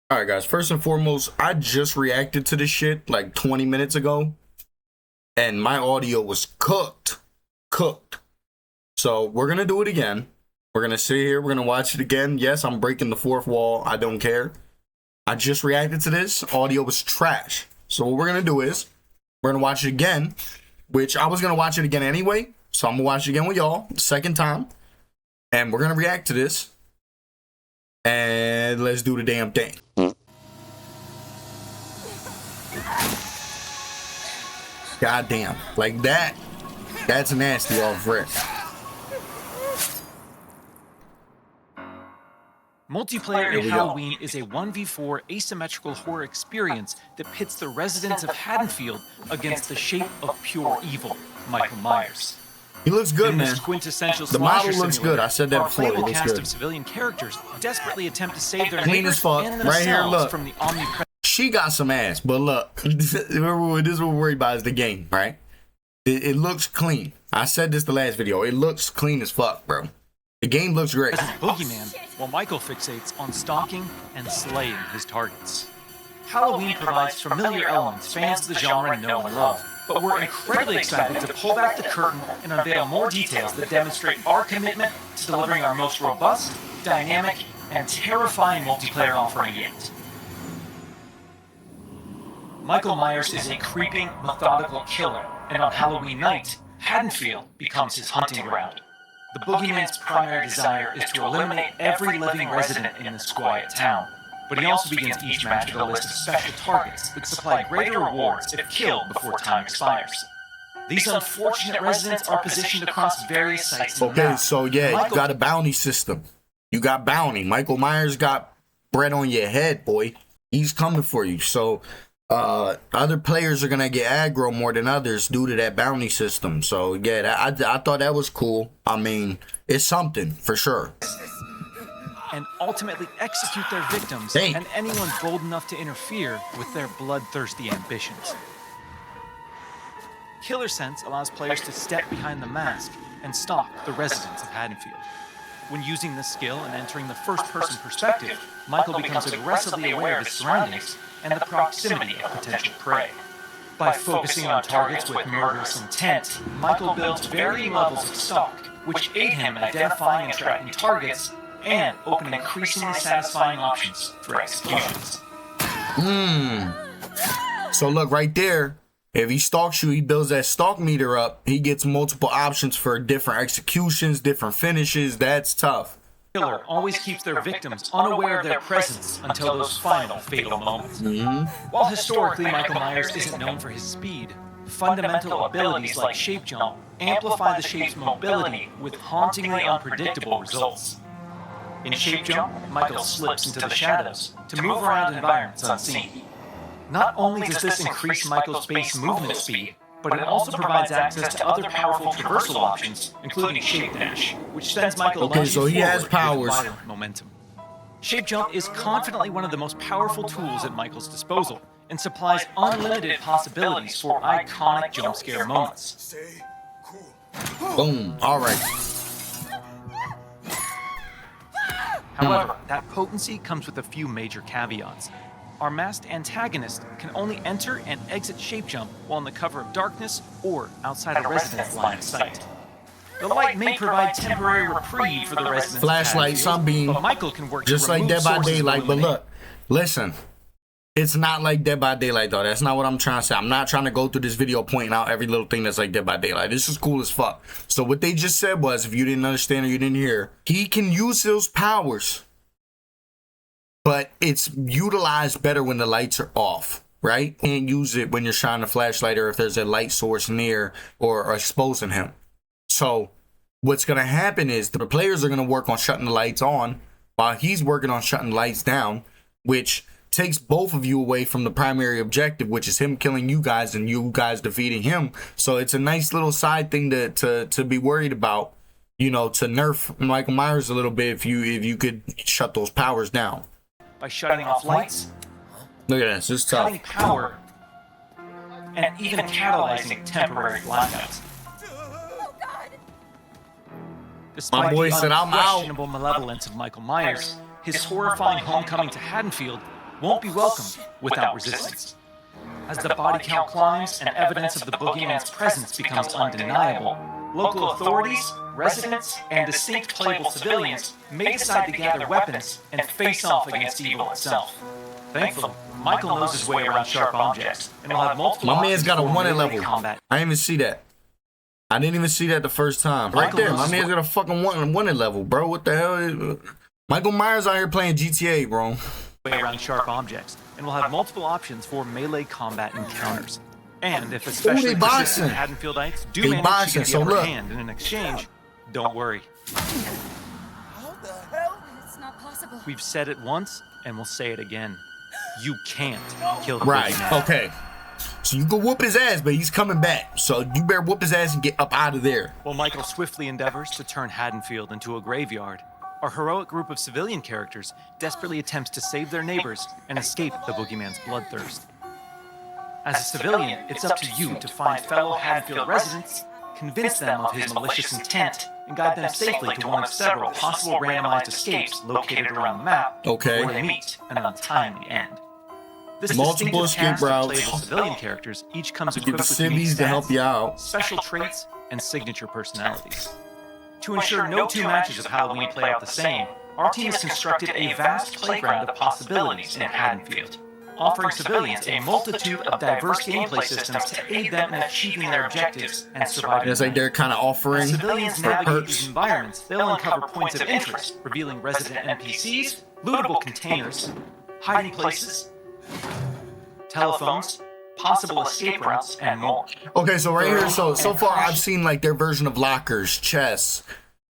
All right, guys. First and foremost, I just reacted to this shit like 20 minutes ago, and my audio was cooked. So we're gonna do it again. We're gonna sit here. We're gonna watch it again. Yes, I'm breaking the fourth wall. I don't care. I just reacted to this. Audio was trash. So what we're gonna do is we're gonna watch it again, which I was gonna watch it again anyway. So I'm gonna watch it again with y'all the second time, and we're gonna react to this. And let's do the damn thing. God damn. Like that. That's nasty off rip. Multiplayer in Halloween is a 1v4 asymmetrical horror experience that pits the residents of Haddonfield against the shape of pure evil, Michael Myers. He looks good, in man. This quintessential the model looks good. I said that before. Our it looks cast good. Of civilian characters desperately attempt to save their clean neighbors as fuck. and Right here, look. from the omnipresent. She got some ass, but look, this is what we're worried about is the game, right? It looks clean. I said this the last video. It looks clean as fuck, bro. The game looks great. As a boogeyman, while Michael fixates on stalking and slaying his targets. Halloween provides familiar elements fans of the genre know and love, but we're incredibly excited to pull back the curtain and unveil more details that demonstrate our commitment to delivering our most robust, dynamic, and terrifying multiplayer offering yet. Michael Myers is a creeping, methodical killer, and on Halloween night, Haddonfield becomes his hunting ground. The boogeyman's primary desire is to eliminate every living resident in this quiet town, but he also begins each match with a list of special targets that supply greater rewards if killed before time expires. These unfortunate residents are positioned across various sites in the map. So yeah, you got a bounty system. You got bounty. Michael Myers got bread on your head, boy. He's coming for you. So other players are gonna get aggro more than others due to that bounty system. So yeah, I thought that was cool. I mean, it's something for sure. And ultimately execute their victims and anyone bold enough to interfere with their bloodthirsty ambitions. Killer Sense allows players to step behind the mask and stalk the residents of Haddonfield. When using this skill and entering the first-person perspective, Michael becomes aggressively aware of his surroundings and the proximity of potential prey. By focusing on targets with murderous intent, Michael builds varying levels of stalk, which aid him in identifying and tracking targets and open increasingly satisfying options for executions. So look right there. If he stalks you, he builds that stalk meter up. He gets multiple options for different executions, different finishes. That's tough. The killer always keeps their victims unaware of their presence until those final fatal moments. While historically Michael Myers isn't known for his speed, fundamental abilities like shape jump amplify the shape's mobility with hauntingly unpredictable results. In shape jump, Michael slips into the shadows to move around environments unseen. Not only does this increase Michael's base movement speed, but it also provides access to other powerful traversal options, including Shape Dash, which sends Michael lunging so he has forward powers. with violent momentum. Shape Jump is confidently one of the most powerful tools at Michael's disposal, and supplies unlimited possibilities for iconic jump scare moments. Boom. All right. However, that potency comes with a few major caveats. Our masked antagonist can only enter and exit Shape Jump while in the cover of darkness or outside a resident's line of sight. The light may provide temporary reprieve for the residents. Flashlight, sunbeam, but Michael can work just like Dead by Daylight. But look, listen, it's not like Dead by Daylight though. That's not what I'm trying to say. I'm not trying to go through this video pointing out every little thing that's like Dead by Daylight. This is cool as fuck. So what they just said was, if you didn't understand or you didn't hear, he can use those powers, but it's utilized better when the lights are off, right? You can't use it when you're shining a flashlight or if there's a light source near or exposing him. So what's going to happen is the players are going to work on shutting the lights on while he's working on shutting the lights down, which takes both of you away from the primary objective, which is him killing you guys and you guys defeating him. So it's a nice little side thing to be worried about, you know, to nerf Michael Myers a little bit if you could shut those powers down. By shutting off lights, Look at this, it's tough. cutting power, and even catalyzing temporary blackouts. Despite My boy the said, "I'm out." unquestionable malevolence of Michael Myers, his horrifying homecoming to Haddonfield won't be welcomed without resistance. As the body count climbs and evidence of the boogeyman's presence becomes undeniable, local authorities, residents, and distinct playable civilians may decide to gather weapons and face off against evil itself. Thankfully, Michael knows his way around sharp objects, and will have multiple My man's got a options for wanted melee level. combat. I didn't even see that. I didn't even see that the first time. Right Michael there, knows my man's what- got a fucking wanted level, bro. What the hell? Michael Myers out here playing GTA, bro. Way around sharp objects, and will have multiple options for melee combat encounters. And if especially they persistent boxing. Haddonfieldites do They manage boxing, to get so the upper look. hand in an exchange, don't worry. It's not possible. We've said it once, and we'll say it again. You can't kill the Right. boogeyman. Okay. So you can whoop his ass, but he's coming back. So you better whoop his ass and get up out of there. While Michael swiftly endeavors to turn Haddonfield into a graveyard, our heroic group of civilian characters desperately attempts to save their neighbors and escape the boogeyman's bloodthirst. As a civilian, it's up to you to find fellow Haddonfield residents, convince them of his malicious intent, and guide them safely to one of several possible randomized escapes located around the map Okay. before they meet an untimely end. This Multiple distinctive escape cast of routes. playable civilian characters each comes Get equipped the with unique civvies to help stats, you out. special traits, and signature personalities. To ensure no two matches of Halloween play out the same, our team has constructed a vast playground of possibilities in Haddonfield, offering civilians a multitude of diverse gameplay systems to aid them in achieving their objectives and surviving. It's like they're kind of offering As civilians for navigate these perks. environments, they'll uncover points of interest, revealing resident NPCs, lootable containers, hiding places, telephones, possible escape routes, and more. Okay, so right here, so far I've seen like their version of lockers, chests,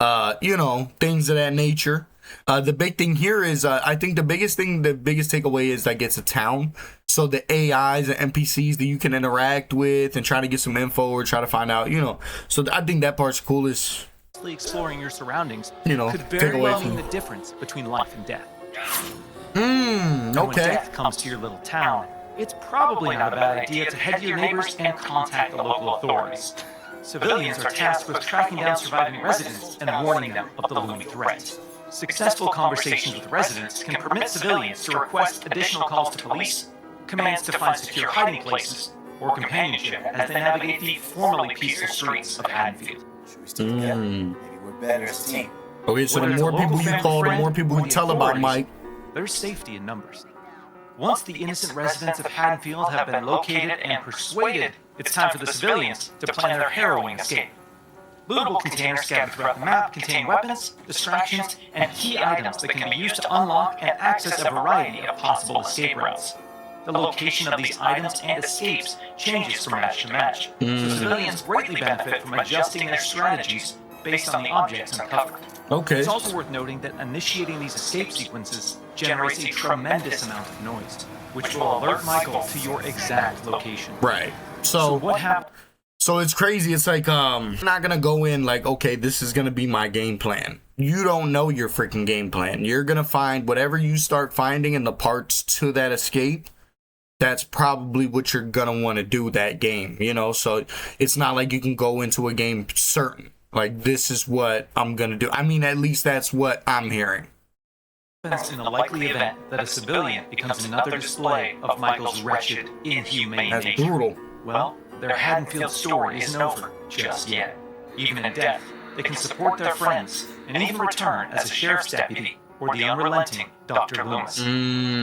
things of that nature. The big thing here is I think the biggest takeaway is like it's a town. So the AIs and NPCs that you can interact with and try to get some info or try to find out, So I think that part's coolest. Exploring your surroundings Take could very away well from- mean the difference between life and death. And when Okay. death comes to your little town, it's probably not a bad idea to head to your neighbors and contact the local authorities. Civilians are tasked with tracking down surviving residents and warning them of the looming threat. Successful conversations with residents can permit civilians to request additional calls to police, commands to find secure hiding places, or companionship as they navigate the formerly peaceful streets of Haddonfield. Should we stick together? Maybe we're better as a team. Okay, so the Whether it's a more people local you family call, the friend more people or you the tell about authorities, Mike. There's safety in numbers. Once the innocent residents of Haddonfield have been located and persuaded, it's time for the civilians to plan their harrowing escape. Lootable containers scattered throughout the map contain weapons, distractions, and key items that can be used to unlock and access a variety of possible escape routes. The location of these items and escapes changes from match to match, so civilians greatly benefit from adjusting their strategies based on the objects uncovered. Okay. It's also worth noting that initiating these escape sequences generates a tremendous amount of noise, which will alert Michael to your exact location. Right. So So what happened? So it's crazy. It's like, I'm not gonna go in like, okay, this is gonna be my game plan. You don't know your freaking game plan. You're gonna find whatever you start finding in the parts to that escape. That's probably what you're gonna want to do that game, So it's not like you can go into a game certain. Like, this is what I'm gonna do. I mean, at least that's what I'm hearing. In the likely event that a civilian becomes another display of Michael's wretched, inhumane That's nature. brutal. Well, their Haddonfield story isn't over just yet. Even in death, they can support their friends and even return as a sheriff's deputy or the unrelenting Dr. Loomis.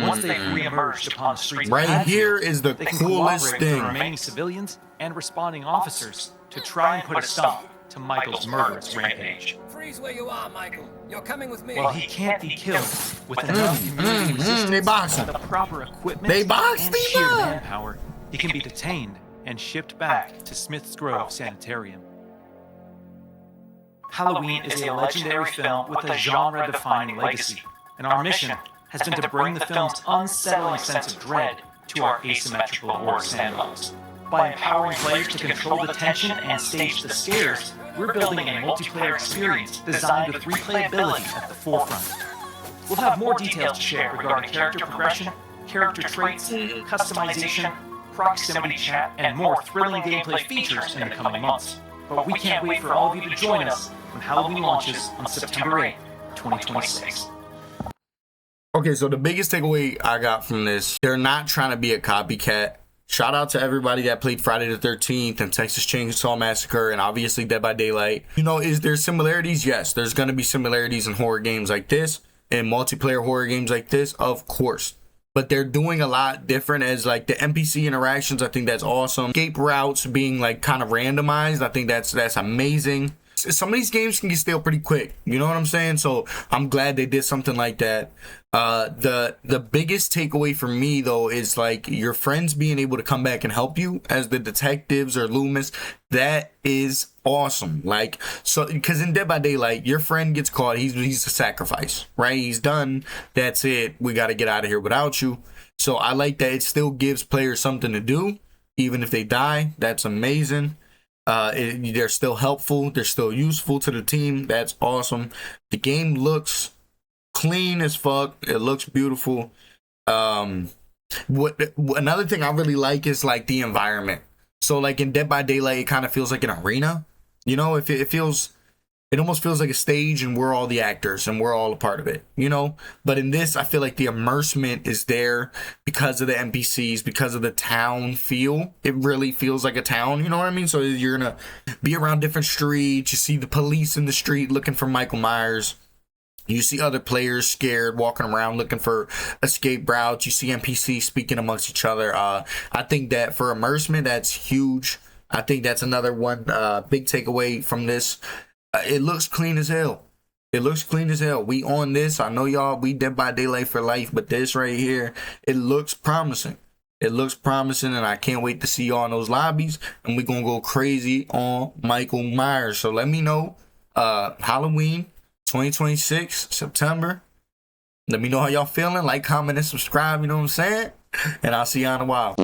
Once they've re-emerged upon the streets of Right Haddonfield, here is the they can coolest cooperate with the thing. remaining civilians and responding officers to try and put a stop to Michael's murderous rampage. Freeze where you are, Michael. You're coming with me. While he can't be killed with enough community resistance, They boxing. the proper equipment, They box, and they sheer box. manpower, he can be detained and shipped back to Smith's Grove Sanitarium. Halloween is a legendary film with a genre-defining legacy, and our mission has been to bring the film's unsettling sense of dread to our asymmetrical horror sandbox. By empowering players to control the tension and stage the scares, we're building a multiplayer experience designed with replayability at the forefront. We'll have more details to share regarding character progression, character traits, customization, proximity chat, and more thrilling gameplay features in the coming months. But we can't wait for all of you to join us when Halloween launches on September 8th, 2026. Okay, so the biggest takeaway I got from this, they're not trying to be a copycat. Shout out to everybody that played Friday the 13th and Texas Chainsaw Massacre and obviously Dead by Daylight. You know, is there similarities? Yes, there's going to be similarities in horror games like this and multiplayer horror games like this, of course. But they're doing a lot different as like the NPC interactions. I think that's awesome. Escape routes being like kind of randomized. I think that's amazing. Some of these games can get stale pretty quick. You know what I'm saying? So I'm glad they did something like that. The biggest takeaway for me though is like your friends being able to come back and help you as the detectives or Loomis. That is awesome. Like, so because in Dead by Daylight, your friend gets caught. He's a sacrifice, right? He's done. That's it. We got to get out of here without you. So I like that it still gives players something to do, even if they die. That's amazing. They're still helpful. They're still useful to the team. That's awesome. The game looks clean as fuck. It looks beautiful. Another thing I really like is like the environment. So like in Dead by Daylight, it kind of feels like an arena. You know, it almost feels like a stage and we're all the actors and we're all a part of it, you know? But in this, I feel like the immersement is there because of the NPCs, because of the town feel. It really feels like a town, you know what I mean? So you're gonna be around different streets. You see the police in the street looking for Michael Myers. You see other players scared, walking around looking for escape routes. You see NPCs speaking amongst each other. I think that for immersement, that's huge. I think that's another one big takeaway from this. It looks clean as hell. It looks clean as hell. We on this. I know y'all, we Dead by Daylight for life, but this right here, it looks promising. It looks promising, and I can't wait to see y'all in those lobbies. And we're going to go crazy on Michael Myers. So let me know. Halloween 2026, September. Let me know how y'all feeling. Like, comment, and subscribe. You know what I'm saying? And I'll see y'all in a while.